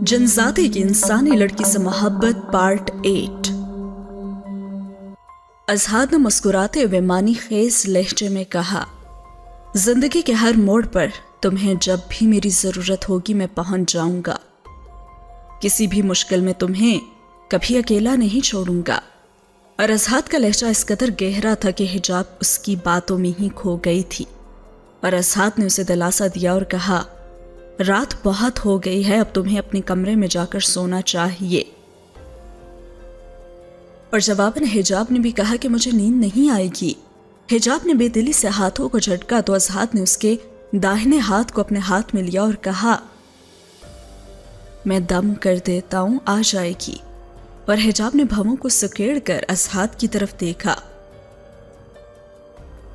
جنزادے کی انسانی لڑکی سے محبت پارٹ 8۔ ازہاد نے مسکراتے ہوئے معنی خیز لہجے میں کہا، زندگی کے ہر موڑ پر تمہیں جب بھی میری ضرورت ہوگی میں پہنچ جاؤں گا۔ کسی بھی مشکل میں تمہیں کبھی اکیلا نہیں چھوڑوں گا۔ اور ازہاد کا لہجہ اس قدر گہرا تھا کہ حجاب اس کی باتوں میں ہی کھو گئی تھی، اور ازہاد نے اسے دلاسا دیا اور کہا، رات بہت ہو گئی ہے، اب تمہیں اپنے کمرے میں جا کر سونا چاہیے۔ اور جواباً حجاب نے بھی کہا کہ مجھے نیند نہیں آئے گی۔ حجاب نے بے دلی سے ہاتھوں کو جھٹکا تو ازہاد نے اس کے داہنے ہاتھ کو اپنے ہاتھ میں لیا اور کہا، میں دم کر دیتا ہوں، آ جائے گی۔ اور حجاب نے بھووں کو سکیڑ کر ازہاد کی طرف دیکھا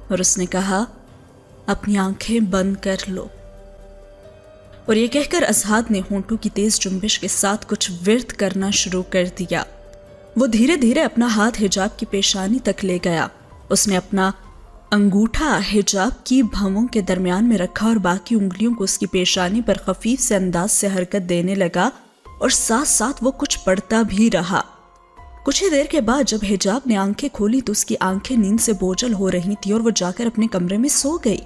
اور اس نے کہا، اپنی آنکھیں بند کر لو۔ اور یہ کہہ کر ازہاد نے ہونٹوں کی تیز جنبش کے ساتھ کچھ ورد کرنا شروع کر دیا۔ وہ دھیرے دھیرے اپنا ہاتھ حجاب کی پیشانی تک لے گیا۔ اس نے اپنا انگوٹھا حجاب کی بھووں کے درمیان میں رکھا اور باقی انگلیوں کو اس کی پیشانی پر خفیف سے انداز سے حرکت دینے لگا، اور ساتھ ساتھ وہ کچھ پڑھتا بھی رہا۔ کچھ ہی دیر کے بعد جب حجاب نے آنکھیں کھولی تو اس کی آنکھیں نیند سے بوجھل ہو رہی تھی اور وہ جا کر اپنے کمرے میں سو گئی۔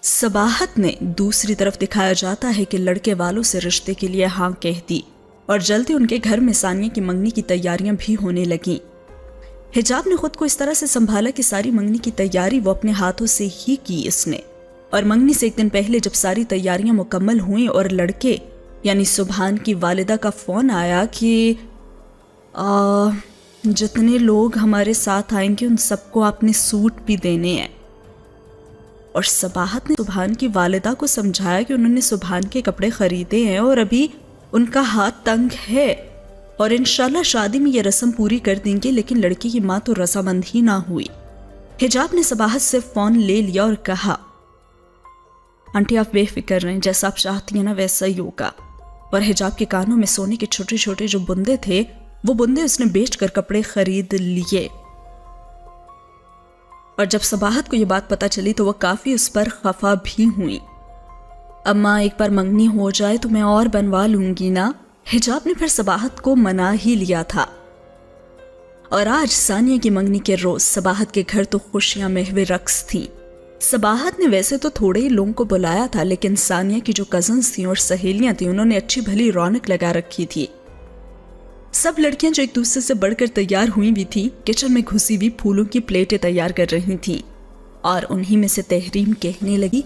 صباحت نے دوسری طرف دکھایا جاتا ہے کہ لڑکے والوں سے رشتے کے لیے ہاں کہہ دی، اور جلدی ان کے گھر میں ثانیہ کی منگنی کی تیاریاں بھی ہونے لگیں۔ حجاب نے خود کو اس طرح سے سنبھالا کہ ساری منگنی کی تیاری وہ اپنے ہاتھوں سے ہی کی اس نے، اور منگنی سے ایک دن پہلے جب ساری تیاریاں مکمل ہوئیں اور لڑکے یعنی سبحان کی والدہ کا فون آیا کہ جتنے لوگ ہمارے ساتھ آئیں گے ان سب کو آپ نے سوٹ بھی دینے ہیں۔ اور صباحت نے سبحان کی والدہ کو سمجھایا کہ انہوں نے سبحان کے کپڑے خریدے ہیں اور ابھی ان کا ہاتھ تنگ ہے، اور انشاءاللہ شادی میں یہ رسم پوری کر دیں گے، لیکن لڑکی کی ماں تو رضامند ہی نہ ہوئی۔ حجاب نے صباحت سے فون لے لیا اور کہا، آنٹی آپ بے فکر رہیں، جیسا آپ چاہتی ہیں نا ویسا ہی ہوگا۔ اور حجاب کے کانوں میں سونے کے چھوٹے چھوٹے جو بندے تھے وہ بندے اس نے بیچ کر کپڑے خرید لیے۔ اور جب صباحت کو یہ بات پتہ چلی تو وہ کافی اس پر خفا بھی ہوئی۔ اماں ایک بار منگنی ہو جائے تو میں اور بنوا لوں گی نا۔ حجاب نے پھر صباحت کو منا ہی لیا تھا۔ اور آج ثانیہ کی منگنی کے روز صباحت کے گھر تو خوشیاں محو رقص تھیں۔ صباحت نے ویسے تو تھوڑے ہی لوگوں کو بلایا تھا، لیکن ثانیہ کی جو کزنز تھیں اور سہیلیاں تھیں انہوں نے اچھی بھلی رونق لگا رکھی تھی۔ سب لڑکیاں جو ایک دوسرے سے بڑھ کر تیار ہوئی بھی تھی کچن میں گھسی ہوئی پھولوں کی پلیٹیں تیار کر رہی تھیں، اور انہی میں سے تحریم کہنے لگی،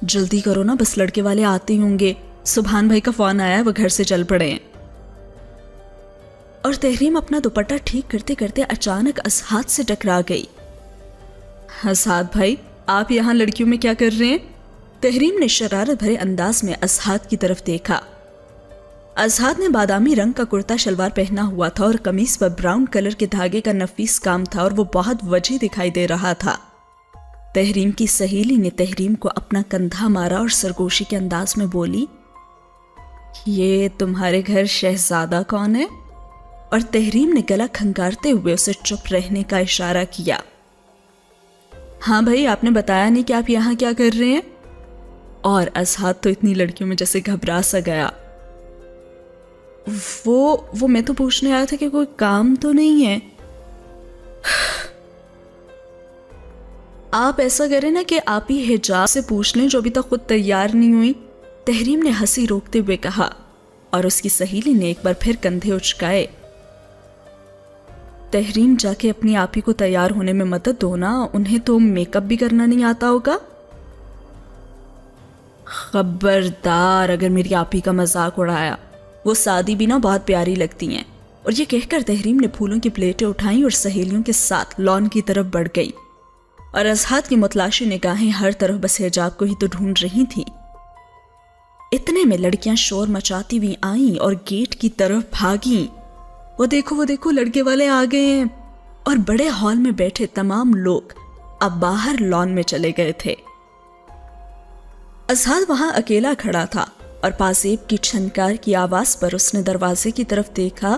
جلدی کرو نا، بس لڑکے والے آتے ہوں گے، سبحان بھائی کا فون آیا ہے، وہ گھر سے چل پڑے ہیں۔ اور تحریم اپنا دوپٹہ ٹھیک کرتے کرتے اچانک ازہاد سے ٹکرا گئی۔ ازہاد بھائی آپ یہاں لڑکیوں میں کیا کر رہے ہیں؟ تحریم نے شرارت بھرے انداز میں ازہاد کی طرف دیکھا۔ ازہاد نے بادامی رنگ کا کرتا شلوار پہنا ہوا تھا اور قمیص پر براؤن کلر کے دھاگے کا نفیس کام تھا، اور وہ بہت وجی دکھائی دے رہا تھا۔ تحریم کی سہیلی نے تحریم کو اپنا کندھا مارا اور سرگوشی کے انداز میں بولی، یہ تمہارے گھر شہزادہ کون ہے؟ اور تحریم نے گلا کھنگارتے ہوئے اسے چپ رہنے کا اشارہ کیا۔ ہاں بھائی آپ نے بتایا نہیں کہ آپ یہاں کیا کر رہے ہیں؟ اور ازہاد تو اتنی لڑکیوں میں جیسے گھبرا سا گیا۔ وہ میں تو پوچھنے آیا تھا کہ کوئی کام تو نہیں ہے۔ آپ ایسا کریں نا کہ آپ ہی حجاب سے پوچھ لیں جو ابھی تک خود تیار نہیں ہوئی، تحریم نے ہنسی روکتے ہوئے کہا، اور اس کی سہیلی نے ایک بار پھر کندھے اچکائے۔ تحریم جا کے اپنی آپی کو تیار ہونے میں مدد دو نا، انہیں تو میک اپ بھی کرنا نہیں آتا ہوگا۔ خبردار اگر میری آپی کا مذاق اڑایا، وہ سادی بھی نا بہت پیاری لگتی ہیں۔ اور یہ کہہ کر تحریم نے پھولوں کی پلیٹیں اٹھائیں اور سہیلیوں کے ساتھ لان کی طرف بڑھ گئی، اور ازہاد کی متلاشی نگاہیں ہر طرف بس حجاب کو ہی تو ڈھونڈ رہی تھیں۔ اتنے میں لڑکیاں شور مچاتی ہوئی آئیں اور گیٹ کی طرف بھاگیں۔ وہ دیکھو لڑکے والے آ گئے ہیں، اور بڑے ہال میں بیٹھے تمام لوگ اب باہر لان میں چلے گئے تھے۔ ازہاد وہاں اکیلا کھڑا تھا، اور پازیب کی چھنکار کی آواز پر اس نے دروازے کی طرف دیکھا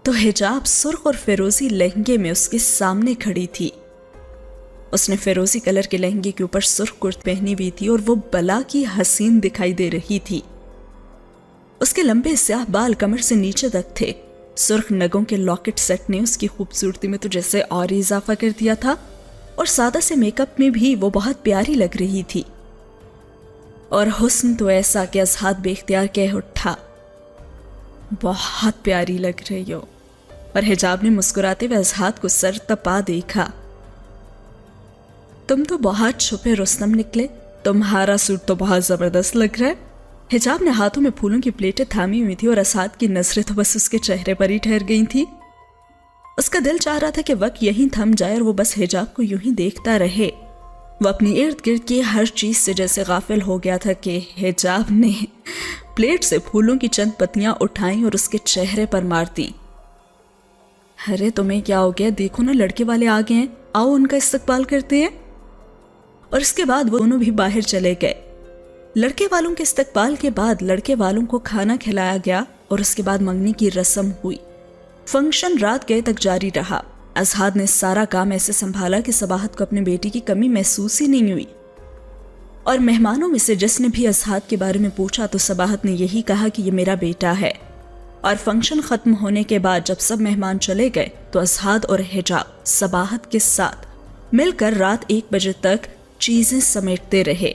تو حجاب سرخ اور فیروزی لہنگے میں اس کے سامنے کھڑی تھی۔ اس نے فیروزی کلر کے لہنگے کے اوپر سرخ کرت پہنی ہوئی تھی اور وہ بلا کی حسین دکھائی دے رہی تھی۔ اس کے لمبے سیاہ بال کمر سے نیچے تک تھے. سرخ نگوں کے لاکٹ سیٹ نے اس کی خوبصورتی میں تو جیسے اور ہی اضافہ کر دیا تھا, اور سادہ سے میک اپ میں بھی وہ بہت پیاری لگ رہی تھی. اور حسن تو ایسا کہ اصحاد بے اختیار کہہ اٹھا, بہت پیاری لگ رہی ہو. اور حجاب نے مسکراتے ہوئے اصحاد کو سر تپا دیکھا. تم تو بہت چھپے رستم نکلے, تمہارا سوٹ تو بہت زبردست لگ رہا ہے. حجاب نے ہاتھوں میں پھولوں کی پلیٹیں تھامی ہوئی تھی اور اصحاد کی نظریں تو بس اس کے چہرے پر ہی ٹھہر گئی تھی. اس کا دل چاہ رہا تھا کہ وقت یہیں تھم جائے اور وہ بس حجاب کو یوں ہی دیکھتا رہے. وہ اپنی ارد گرد کی ہر چیز سے جیسے غافل ہو گیا تھا کہ حجاب نے پلیٹ سے پھولوں کی چند پتیاں اٹھائیں اور اس کے چہرے پر مار دیں. ارے تمہیں کیا ہو گیا, دیکھو نا لڑکے والے آ گئے ہیں, آؤ ان کا استقبال کرتے ہیں. اور اس کے بعد وہ دونوں بھی باہر چلے گئے. لڑکے والوں کے استقبال کے بعد لڑکے والوں کو کھانا کھلایا گیا اور اس کے بعد منگنی کی رسم ہوئی. فنکشن رات گئے تک جاری رہا. اصحاد نے سارا کام ایسے سنبھالا کہ صباحت کو اپنے بیٹی کی کمی محسوس ہی نہیں ہوئی. اور مہمانوں میں سے جس نے بھی اصحاد کے بارے میں پوچھا تو صباحت نے یہی کہا کہ یہ میرا بیٹا ہے. اور فنکشن ختم ہونے کے بعد جب سب مہمان چلے گئے تو اصحاد اور حجاب صباحت کے ساتھ مل کر رات 1 بجے تک چیزیں سمیٹتے رہے.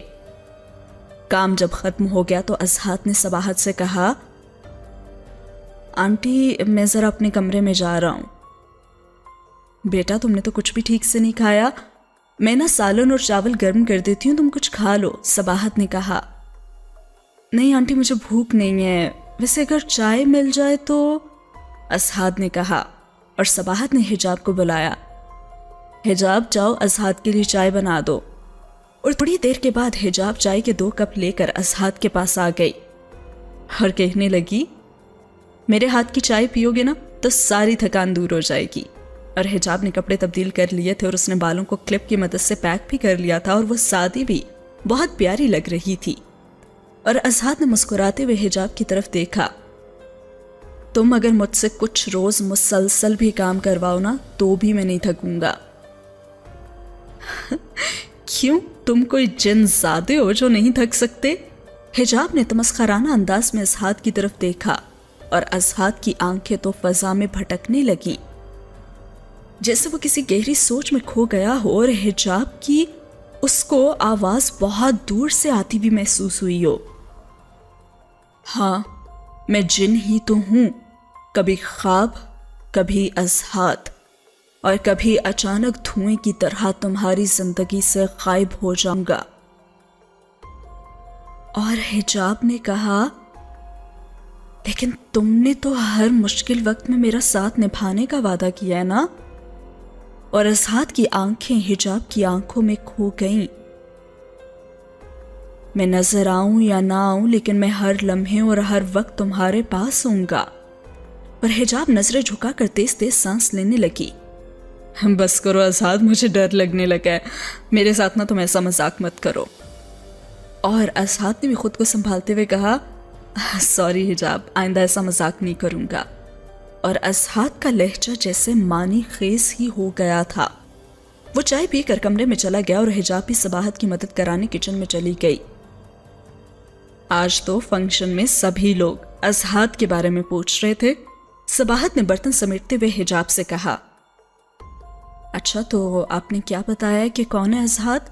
کام جب ختم ہو گیا تو اصحاد نے صباحت سے کہا, آنٹی میں ذرا اپنے کمرے میں جا رہا ہوں. بیٹا تم نے تو کچھ بھی ٹھیک سے نہیں کھایا, میں نا سالن اور چاول گرم کر دیتی ہوں, تم کچھ کھا لو. صباحت نے کہا, نہیں آنٹی مجھے بھوک نہیں ہے, ویسے اگر چائے مل جائے تو. اصحاد نے کہا. اور صباحت نے حجاب کو بلایا, حجاب جاؤ اصحاد کے لیے چائے بنا دو. اور تھوڑی دیر کے بعد حجاب چائے کے 2 کپ لے کر اصحاد کے پاس آ گئی اور کہنے لگی, میرے ہاتھ کی چائے پیو گے نا تو ساری تھکان دور ہو جائے گی. اور حجاب نے کپڑے تبدیل کر لیے تھے اور اس نے بالوں کو کلپ کی مدد سے پیک بھی کر لیا تھا اور وہ سادی بھی بہت پیاری لگ رہی تھی. اور اصحاد نے مسکراتے ہوئے حجاب کی طرف دیکھا, تم اگر مجھ سے کچھ روز مسلسل بھی کام کرواؤ نا تو بھی میں نہیں تھکوں گا. کیوں, تم کوئی جن زادے ہو جو نہیں تھک سکتے؟ حجاب نے تمسخرانہ انداز میں اصحاد کی طرف دیکھا اور اصحاد کی آنکھیں تو فضا میں بھٹکنے لگی جیسے وہ کسی گہری سوچ میں کھو گیا ہو اور حجاب کی اس کو آواز بہت دور سے آتی بھی محسوس ہوئی ہو. ہاں میں جن ہی تو ہوں, کبھی خواب, کبھی اصحاد, اور کبھی اچانک دھوئیں کی طرح تمہاری زندگی سے غائب ہو جاؤں گا. اور حجاب نے کہا, لیکن تم نے تو ہر مشکل وقت میں میرا ساتھ نبھانے کا وعدہ کیا ہے نا. اور اصحاد کی آنکھیں حجاب کی آنکھوں میں کھو گئیں. میں نظر آؤں یا نہ آؤں لیکن میں ہر لمحے اور ہر وقت تمہارے پاس ہوں گا. اور حجاب نظریں جھکا کر تیز تیز سانس لینے لگی. بس کرو اصحاد, مجھے ڈر لگنے لگا ہے, میرے ساتھ نہ تم ایسا مذاق مت کرو. اور اصحاد نے بھی خود کو سنبھالتے ہوئے کہا, سوری حجاب, آئندہ ایسا مذاق نہیں کروں گا. اور اصحاد کا لہجہ جیسے معنی خیز ہی ہو گیا تھا. وہ چائے پی کر کمرے میں چلا گیا اور حجاب بھی صباحت کی مدد کرانے کچن میں چلی گئی. آج تو فنکشن میں سبھی لوگ اصحاد کے بارے میں پوچھ رہے تھے. صباحت نے برتن سمیٹتے ہوئے حجاب سے کہا, اچھا تو آپ نے کیا بتایا کہ کون ہے اصحاد؟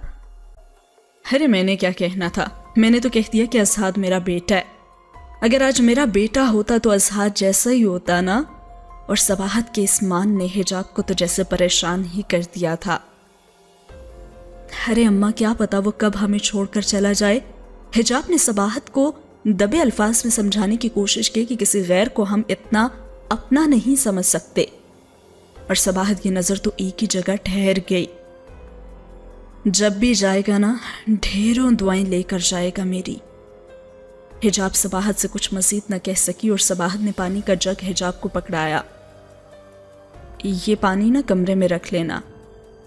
ارے میں نے کیا کہنا تھا, میں نے تو کہہ دیا کہ اصحاد میرا بیٹا ہے. اگر آج میرا بیٹا ہوتا تو اصحاد جیسا ہی ہوتا نا. اور صباحت کے اس مان نے حجاب کو تو جیسے پریشان ہی کر دیا تھا. ارے اماں کیا پتا وہ کب ہمیں چھوڑ کر چلا جائے. حجاب نے صباحت کو دبے الفاظ میں سمجھانے کی کوشش کی کہ کسی غیر کو ہم اتنا اپنا نہیں سمجھ سکتے. اور صباحت کی نظر تو ایک ہی جگہ ٹھہر گئی. جب بھی جائے گا نا ڈھیروں دعائیں لے کر جائے گا میری. حجاب صباحت سے کچھ مزید نہ کہہ سکی اور صباحت نے پانی کا جگ حجاب کو پکڑایا. یہ پانی نا کمرے میں رکھ لینا,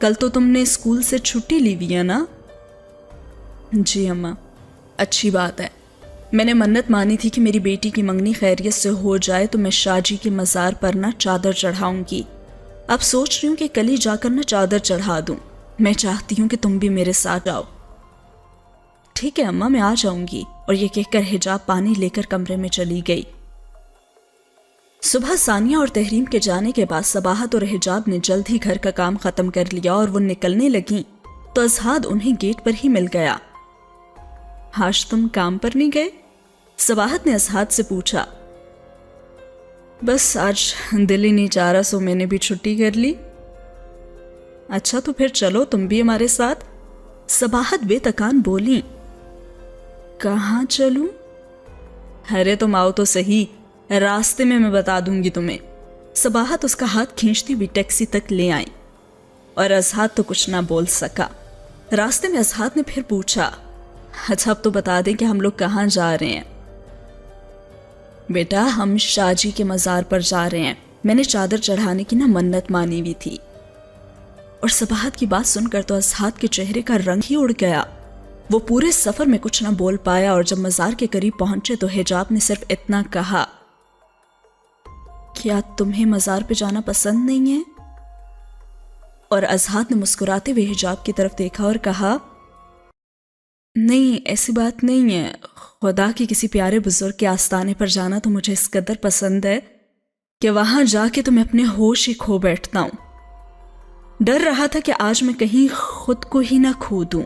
کل تو تم نے اسکول سے چھٹی لی ہوئی ہے نا؟ جی اماں, اچھی بات ہے. میں نے منت مانی تھی کہ میری بیٹی کی منگنی خیریت سے ہو جائے تو میں شاہ جی کے مزار پر نا چادر چڑھاؤں گی. اب سوچ رہی ہوں کہ کل ہی جا کر نا چادر چڑھا دوں. میں چاہتی ہوں کہ تم بھی میرے ساتھ آؤ. ٹھیک ہے اماں, میں آ جاؤں گی. اور یہ کہہ کر حجاب پانی لے کر کمرے میں چلی گئی۔ صبح ثانیہ اور تحریم کے جانے کے بعد صباحت اور حجاب نے جلد ہی گھر کا کام ختم کر لیا اور وہ نکلنے لگیں تو اذہان انہیں گیٹ پر ہی مل گیا۔ آج تم کام پر نہیں گئے؟ صباحت نے اذہان سے پوچھا۔ بس آج دل ہی نہیں چاہ رہا، سو میں نے بھی چھٹی کر لی۔ اچھا تو پھر چلو تم بھی ہمارے ساتھ، صباحت بے تکان بولی۔ کہاں چلوں؟ ارے تم آؤ تو صحیح، راستے میں بتا دوں گی تمہیں۔ صباحت اس کا ہاتھ کھینچتی ہوئی ٹیکسی تک لے آئی اور اذہان تو کچھ نہ بول سکا۔ راستے میں اذہان نے پھر پوچھا، اچھا اب تو بتا دیں کہ ہم لوگ کہاں جا رہے ہیں؟ بیٹا ہم شاہ جی کے مزار پر جا رہے ہیں، میں نے چادر چڑھانے کی منت مانی ہوئی تھی۔ اور صباحت کی بات سن کر تو اذہان کے چہرے کا رنگ ہی اڑ گیا۔ وہ پورے سفر میں کچھ نہ بول پایا اور جب مزار کے قریب پہنچے تو حجاب نے صرف اتنا کہا، کیا تمہیں مزار پہ جانا پسند نہیں ہے؟ اور اذہان نے مسکراتے ہوئے حجاب کی طرف دیکھا اور کہا، نہیں ایسی بات نہیں ہے، خدا کی کسی پیارے بزرگ کے آستانے پر جانا تو مجھے اس قدر پسند ہے کہ وہاں جا کے تو میں اپنے ہوش ہی کھو بیٹھتا ہوں۔ ڈر رہا تھا کہ آج میں کہیں خود کو ہی نہ کھو دوں۔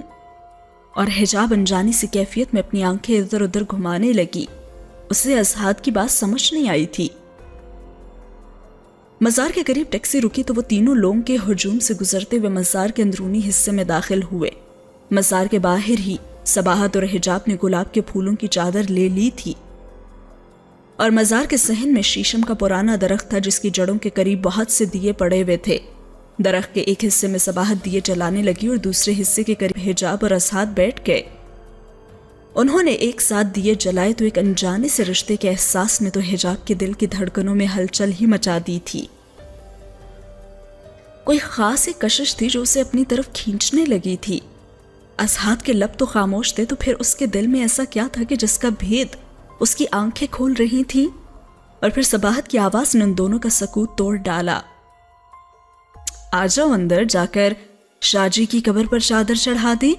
اور حجاب انجانی سی کیفیت میں اپنی آنکھیں ادھر ادھر گھمانے لگی۔ اسے اذہان کی بات سمجھ نہیں آئی تھی۔ مزار کے قریب ٹیکسی رکی تو وہ تینوں لوگوں کے ہجوم سے گزرتے ہوئے مزار کے اندرونی حصے میں داخل ہوئے۔ مزار کے باہر ہی صباحت اور حجاب نے گلاب کے پھولوں کی چادر لے لی تھی اور مزار کے صحن میں شیشم کا پرانا درخت تھا جس کی جڑوں کے قریب بہت سے دیے پڑے ہوئے تھے۔ درخت کے ایک حصے میں صباحت دیے جلانے لگی اور دوسرے حصے کے قریب حجاب اور اذہان بیٹھ گئے۔ انہوں نے ایک ساتھ دیے جلائے تو ایک انجانے سے رشتے کے احساس میں تو حجاب کے دل کی دھڑکنوں میں ہلچل ہی مچا دی تھی۔ کوئی خاص ایک کشش تھی جو اسے اپنی طرف کھینچنے لگی تھی۔ اذہان کے لب تو خاموش تھے تو پھر اس کے دل میں ایسا کیا تھا کہ جس کا بھید اس کی آنکھیں کھول رہی تھیں؟ اور پھر صباحت کی آواز نے ان دونوں کا سکوت توڑ ڈالا، آ جاؤ اندر، جا کر شاہ جی کی قبر پر چادر چڑھا دی۔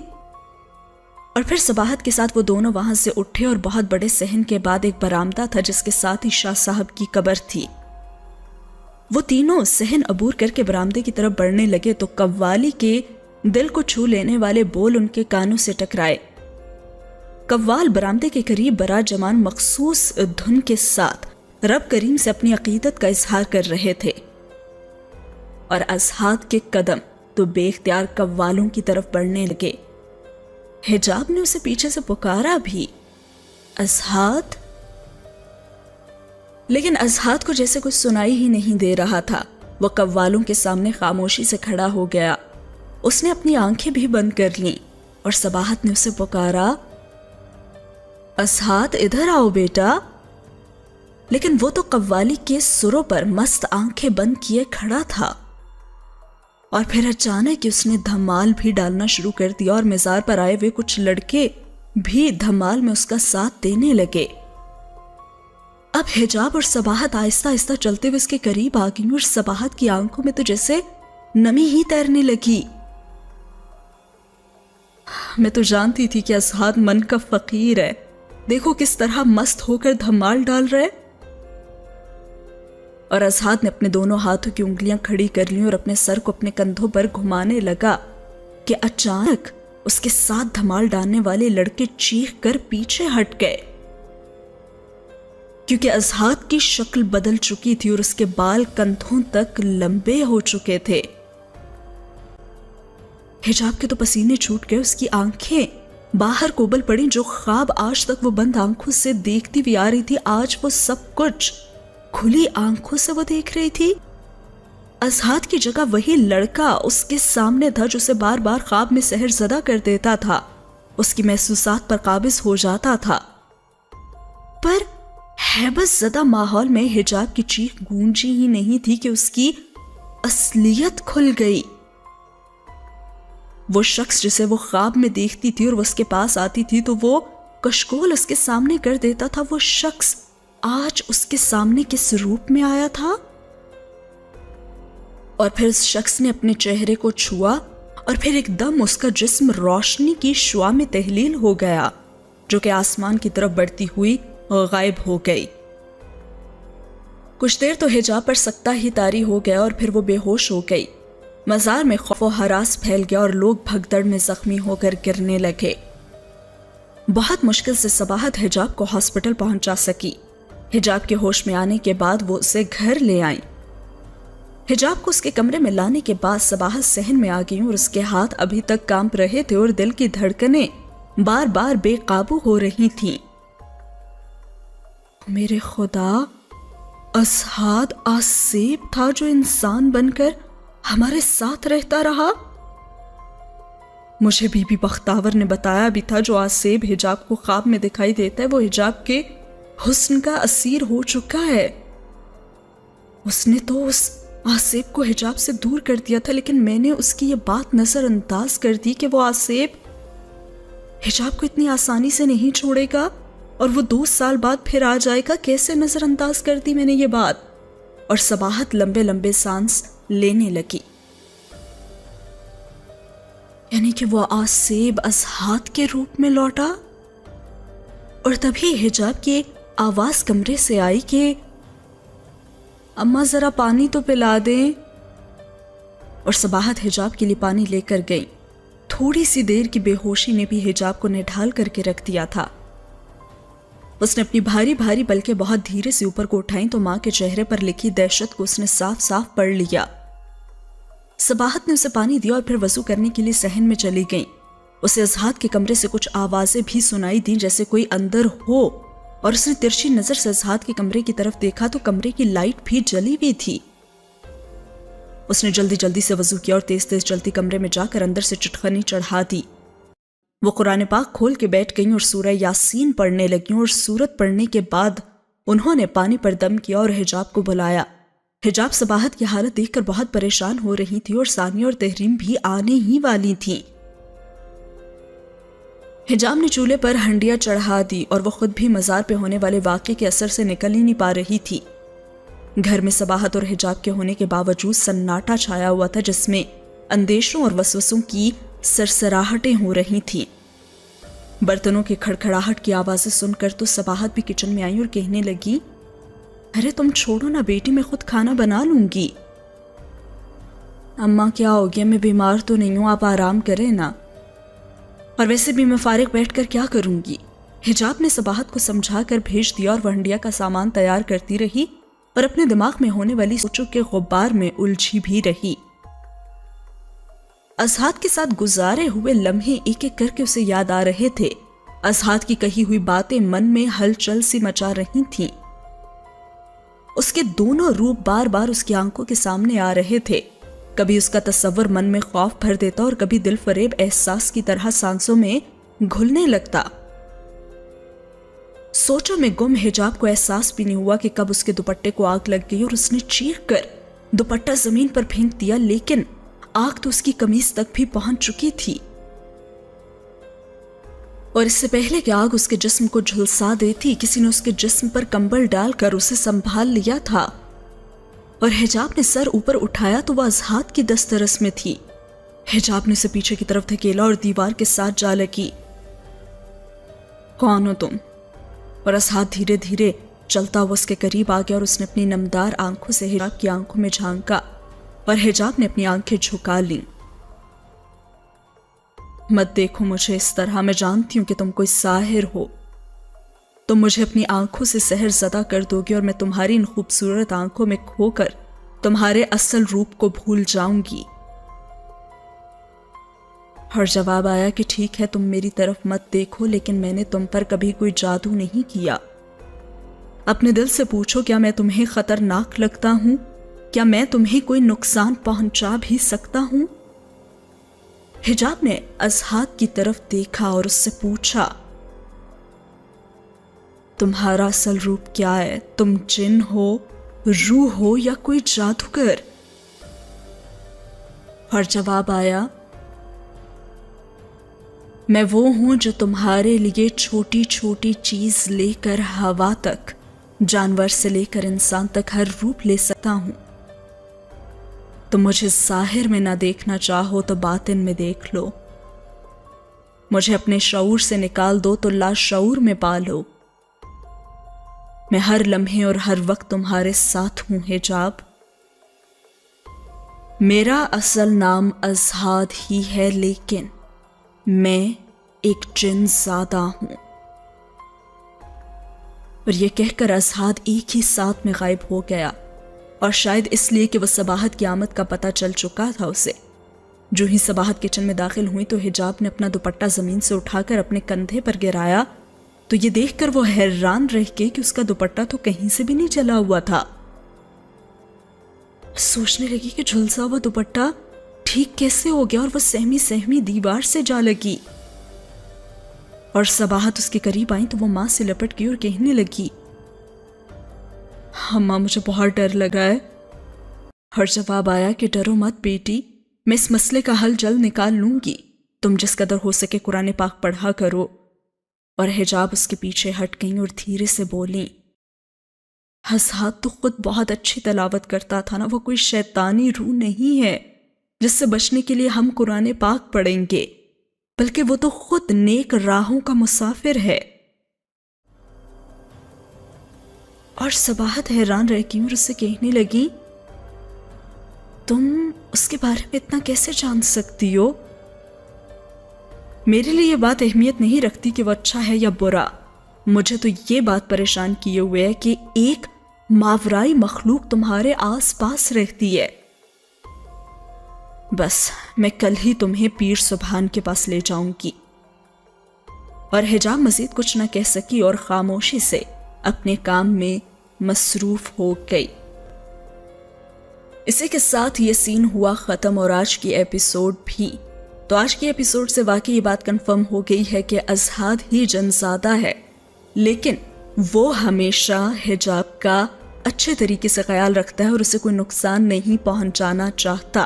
اور پھر صباحت کے ساتھ وہ دونوں وہاں سے اٹھے اور بہت بڑے صحن کے بعد ایک برآمدہ تھا جس کے ساتھ ہی شاہ صاحب کی قبر تھی۔ وہ تینوں صحن عبور کر کے برآمدے کی طرف بڑھنے لگے تو قوالی کے دل کو چھو لینے والے بول ان کے کانوں سے ٹکرائے۔ قوال برآمدے کے قریب برات جمان مخصوص دھن کے ساتھ رب کریم سے اپنی عقیدت کا اظہار کر رہے تھے اور اذہان کے قدم تو بے اختیار قوالوں کی طرف بڑھنے لگے۔ حجاب نے اسے پیچھے سے پکارا بھی، اذہان، لیکن اذہان کو جیسے کچھ سنائی ہی نہیں دے رہا تھا۔ وہ قوالوں کے سامنے خاموشی سے کھڑا ہو گیا۔ اس نے اپنی آنکھیں بھی بند کر لیں اور صباحت نے اسے پکارا، اذہان ادھر آؤ بیٹا۔ لیکن وہ تو قوالی کے سروں پر مست آنکھیں بند کیے کھڑا تھا اور پھر اچانک اس نے دھمال بھی ڈالنا شروع کر دیا اور مزار پر آئے ہوئے کچھ لڑکے بھی دھمال میں اس کا ساتھ دینے لگے۔ اب حجاب اور صباحت آہستہ آہستہ چلتے ہوئے اس کے قریب آ گئی اور صباحت کی آنکھوں میں تو جیسے نمی ہی تیرنے لگی۔ میں تو جانتی تھی کہ اذہان من کا فقیر ہے، دیکھو کس طرح مست ہو کر دھمال ڈال رہے۔ اور اذہان نے اپنے دونوں ہاتھوں کی انگلیاں کھڑی کر لیں اور اپنے سر کو اپنے کندھوں پر گھمانے لگا کہ اچانک اس کے ساتھ دھمال ڈالنے والے لڑکے چیخ کر پیچھے ہٹ گئے کیونکہ اذہان کی شکل بدل چکی تھی اور اس کے بال کندھوں تک لمبے ہو چکے تھے۔ حجاب کے تو پسینے چھوٹ گئے، اس کی آنکھیں باہر کوبل پڑیں۔ جو خواب آج تک وہ بند آنکھوں سے دیکھتی بھی آ رہی تھی، آج وہ سب کچھ کھلی آنکھوں سے وہ دیکھ رہی تھی۔ اذہان کی جگہ وہی لڑکا اس کے سامنے تھا جو اسے بار بار خواب میں سحر زدہ کر دیتا تھا، اس کی محسوسات پر قابض ہو جاتا تھا۔ پر ہیبت زدہ ماحول میں حجاب کی چیخ گونجی ہی نہیں تھی کہ اس کی اصلیت کھل گئی۔ وہ شخص جسے وہ خواب میں دیکھتی تھی اور وہ اس کے پاس آتی تھی تو وہ کشکول اس کے سامنے کر دیتا تھا، وہ شخص آج اس کے سامنے کس روپ میں آیا تھا؟ اور پھر اس شخص نے اپنے چہرے کو چھوا اور پھر ایک دم اس کا جسم روشنی کی شعاع میں تحلیل ہو گیا جو کہ آسمان کی طرف بڑھتی ہوئی غائب ہو گئی۔ کچھ دیر تو حجاب پر سکتہ ہی طاری ہو گیا اور پھر وہ بے ہوش ہو گئی۔ مزار میں خوف و ہراس پھیل گیا اور لوگ بھگدڑ میں زخمی ہو کر گرنے لگے۔ بہت مشکل سے صباحت حجاب کو ہاسپٹل پہنچا سکی۔ حجاب کے ہوش میں آنے کے بعد وہ اسے گھر لے آئیں۔ حجاب کو اس کے کمرے میں لانے کے بعد صباحت صحن میں آ گئی اور اس کے ہاتھ ابھی تک کانپ رہے تھے اور دل کی دھڑکنیں بار بار بے قابو ہو رہی تھیں۔ میرے خدا، اسعد آصیب تھا جو انسان بن کر ہمارے ساتھ رہتا رہا؟ مجھے بی بی بختاور نے بتایا بھی تھا جو آصیب حجاب کو خواب میں دکھائی دیتا ہے وہ حجاب کے حسن کا اسیر ہو چکا ہے۔ اس نے تو اس آصیب کو حجاب سے دور کر دیا تھا، لیکن میں نے اس کی یہ بات نظر انداز کر دی کہ وہ آصیب حجاب کو اتنی آسانی سے نہیں چھوڑے گا اور وہ 2 سال بعد پھر آ جائے گا۔ کیسے نظر انداز کر دی میں نے یہ بات؟ اور صباحت لمبے لمبے سانس لینے لگی۔ یعنی کہ وہ آصیب اسعد کے روپ میں لوٹا؟ اور تبھی حجاب کی ایک آواز کمرے سے آئی کہ اماں ذرا پانی تو پلا دیں، اور صباحت حجاب کے لیے پانی لے کر گئی۔ تھوڑی سی دیر کی بے ہوشی نے بھی حجاب کو نڈھال کر کے رکھ دیا تھا۔ اس نے اپنی بھاری بھاری بلکہ بہت دھیرے سے اوپر کو اٹھائیں تو ماں کے چہرے پر لکھی دہشت کو اس نے صاف صاف پڑھ لیا۔ صباحت نے اسے پانی دیا اور پھر وضو کرنے کے لیے صحن میں چلی گئیں۔ اسے اسعد کے کمرے سے کچھ آوازیں بھی سنائی دیں جیسے کوئی اندر ہو، اور اس نے ترچھی نظر سے اسعد کے کمرے کی طرف دیکھا تو کمرے کی لائٹ بھی جلی ہوئی تھی۔ اس نے جلدی جلدی سے وضو کیا اور تیز تیز چلتی کمرے میں جا کر اندر سے چٹخنی چڑھا دی۔ وہ قرآن پاک کھول کے بیٹھ گئیں اور سورہ یاسین پڑھنے لگیں، اور سورت پڑھنے کے بعد انہوں نے پانی پر دم کیا اور حجاب کو بلایا۔ حجاب صباحت کی حالت دیکھ کر بہت پریشان ہو رہی تھی اور ثانیہ اور تحریم بھی آنے ہی والی تھیں۔ حجاب نے چولہے پر ہنڈیاں چڑھا دی اور وہ خود بھی مزار پہ ہونے والے واقعے کے اثر سے نکل ہی نہیں پا رہی تھی۔ گھر میں صباحت اور حجاب کے ہونے کے باوجود سناٹا چھایا ہوا تھا جس میں اندیشوں اور وسوسوں کی سرسراہٹیں ہو رہی تھیں۔ برتنوں کی کھڑکھڑاہٹ کی آوازیں سن کر تو صباحت بھی کچن میں آئی اور کہنے لگی، ارے تم چھوڑو نا بیٹی، میں خود کھانا بنا لوں گی۔ اماں کیا ہو گیا، میں بیمار تو نہیں ہوں، آپ آرام کریں نا، اور ویسے بھی میں فارغ بیٹھ کر کیا کروں گی۔ حجاب نے صباحت کو سمجھا کر بھیج دیا اور وہ ہنڈیا کا سامان تیار کرتی رہی اور اپنے دماغ میں ہونے والی سوچوں کے غبار میں الجھی بھی رہی۔ اسعد کے ساتھ گزارے ہوئے لمحے ایک ایک کر کے اسے یاد آ رہے تھے۔ اسعد کی کہی ہوئی باتیں من میں ہلچل سی مچا رہی تھیں۔ اس کے دونوں روپ بار بار اس کی آنکھوں کے سامنے آ رہے تھے۔ کبھی اس کا تصور من میں خوف بھر دیتا اور کبھی دل فریب احساس کی طرح سانسوں میں گھلنے لگتا۔ سوچوں میں گم حجاب کو احساس بھی نہیں ہوا کہ کب اس کے دوپٹے کو آگ لگ گئی اور اس نے چیخ کر دوپٹہ زمین پر پھینک دیا، لیکن آگ تو اس کی قمیص تک بھی پہنچ چکی تھی، اور اس سے پہلے کہ آگ اس کے جسم کو جھلسا دیتی کسی نے اس کے جسم پر کمبل ڈال کر اسے سنبھال لیا تھا، اور حجاب نے سر اوپر اٹھایا تو وہ اسعد کی دسترس میں تھی۔ حجاب نے اسے پیچھے کی طرف دھکیلا اور دیوار کے ساتھ جا لگی۔ کون ہو تم؟ اور اسعد دھیرے دھیرے چلتا ہوا اس کے قریب آ گیا اور اس نے اپنی نمدار آنکھوں سے حجاب کی آنکھوں میں جھانکا اور حجاب نے اپنی آنکھیں جھکا لیں۔ مت دیکھو مجھے اس طرح، میں جانتی ہوں کہ تم کوئی ساحر ہو، تم مجھے اپنی آنکھوں سے سحر زدہ کر دو گے اور میں تمہاری ان خوبصورت آنکھوں میں کھو کر تمہارے اصل روپ کو بھول جاؤں گی۔ اور جواب آیا کہ ٹھیک ہے، تم میری طرف مت دیکھو، لیکن میں نے تم پر کبھی کوئی جادو نہیں کیا۔ اپنے دل سے پوچھو، کیا میں تمہیں خطرناک لگتا ہوں؟ کیا میں تمہیں کوئی نقصان پہنچا بھی سکتا ہوں؟ حجاب نے اسعد کی طرف دیکھا اور اس سے پوچھا، تمہارا اصل روپ کیا ہے؟ تم جن ہو، روح ہو یا کوئی جادوگر؟ اور جواب آیا، میں وہ ہوں جو تمہارے لیے چھوٹی چھوٹی چیز لے کر ہوا تک، جانور سے لے کر انسان تک ہر روپ لے سکتا ہوں۔ تم مجھے ظاہر میں نہ دیکھنا چاہو تو باطن میں دیکھ لو۔ مجھے اپنے شعور سے نکال دو تو لاشعور میں پالو. میں ہر لمحے اور ہر وقت تمہارے ساتھ ہوں حجاب. میرا اصل نام ازہاد ہی ہے لیکن میں ایک جن زادہ ہوں. اور یہ کہہ کر ازہاد ایک ہی ساتھ میں غائب ہو گیا، اور شاید اس لیے کہ وہ صباحت کی آمد کا پتہ چل چکا تھا اسے. جو ہی صباحت کچن میں داخل ہوئی تو حجاب نے اپنا دوپٹہ زمین سے اٹھا کر اپنے کندھے پر گرایا تو یہ دیکھ کر وہ حیران رہ گئی کہ اس کا دوپٹہ تو کہیں سے بھی نہیں چلا ہوا تھا. سوچنے لگی کہ جھلسا ہوا دوپٹہ ٹھیک کیسے ہو گیا اور وہ سہمی سہمی دیوار سے جا لگی. اور صباحت اس کے قریب آئی تو وہ ماں سے لپٹ گئی اور کہنے لگی، اماں مجھے بہت ڈر لگا ہے. اور جواب آیا کہ ڈرو مت بیٹی، میں اس مسئلے کا حل جلد نکال لوں گی. تم جس قدر ہو سکے قرآن پاک پڑھا کرو. اور حجاب اس کے پیچھے ہٹ گئیں اور دھیرے سے بولیں، ازہاد تو خود بہت اچھی تلاوت کرتا تھا نا، وہ کوئی شیطانی روح نہیں ہے جس سے بچنے کے لیے ہم قرآن پاک پڑھیں گے، بلکہ وہ تو خود نیک راہوں کا مسافر ہے. اور صباحت حیران رہ گئی اور اسے کہنے لگی، تم اس کے بارے میں اتنا کیسے جان سکتی ہو؟ میرے لیے یہ بات اہمیت نہیں رکھتی کہ وہ اچھا ہے یا برا. مجھے تو یہ بات پریشان کیے ہوئے ہے کہ ایک ماورائی مخلوق تمہارے آس پاس رہتی ہے. بس میں کل ہی تمہیں پیر سبحان کے پاس لے جاؤں گی. اور حجاب مزید کچھ نہ کہہ سکی اور خاموشی سے اپنے کام میں مصروف ہو گئی. اسی کے ساتھ یہ سین ہوا ختم اور آج کی ایپیسوڈ بھی. تو آج کی ایپیسوڈ سے واقعی یہ بات کنفرم ہو گئی ہے کہ ازہاد ہی جنزادہ ہے، لیکن وہ ہمیشہ حجاب کا اچھے طریقے سے خیال رکھتا ہے اور اسے کوئی نقصان نہیں پہنچانا چاہتا.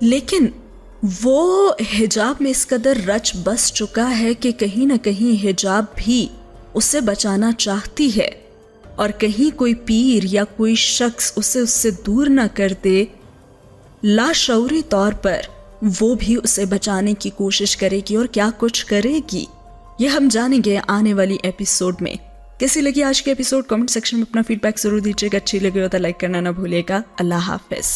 لیکن وہ حجاب میں اس قدر رچ بس چکا ہے کہ کہیں نہ کہیں حجاب بھی اسے بچانا چاہتی ہے، اور کہیں کوئی پیر یا کوئی شخص اسے اس سے دور نہ کر دے، لاشعوری طور پر وہ بھی اسے بچانے کی کوشش کرے گی. اور کیا کچھ کرے گی یہ ہم جانیں گے آنے والی ایپیسوڈ میں. کیسی لگی آج کی ایپیسوڈ؟ کمنٹ سیکشن میں اپنا فیڈ بیک ضرور دیجیے گا. اچھی لگے ہو تو لائک کرنا نہ بھولیے گا. اللہ حافظ.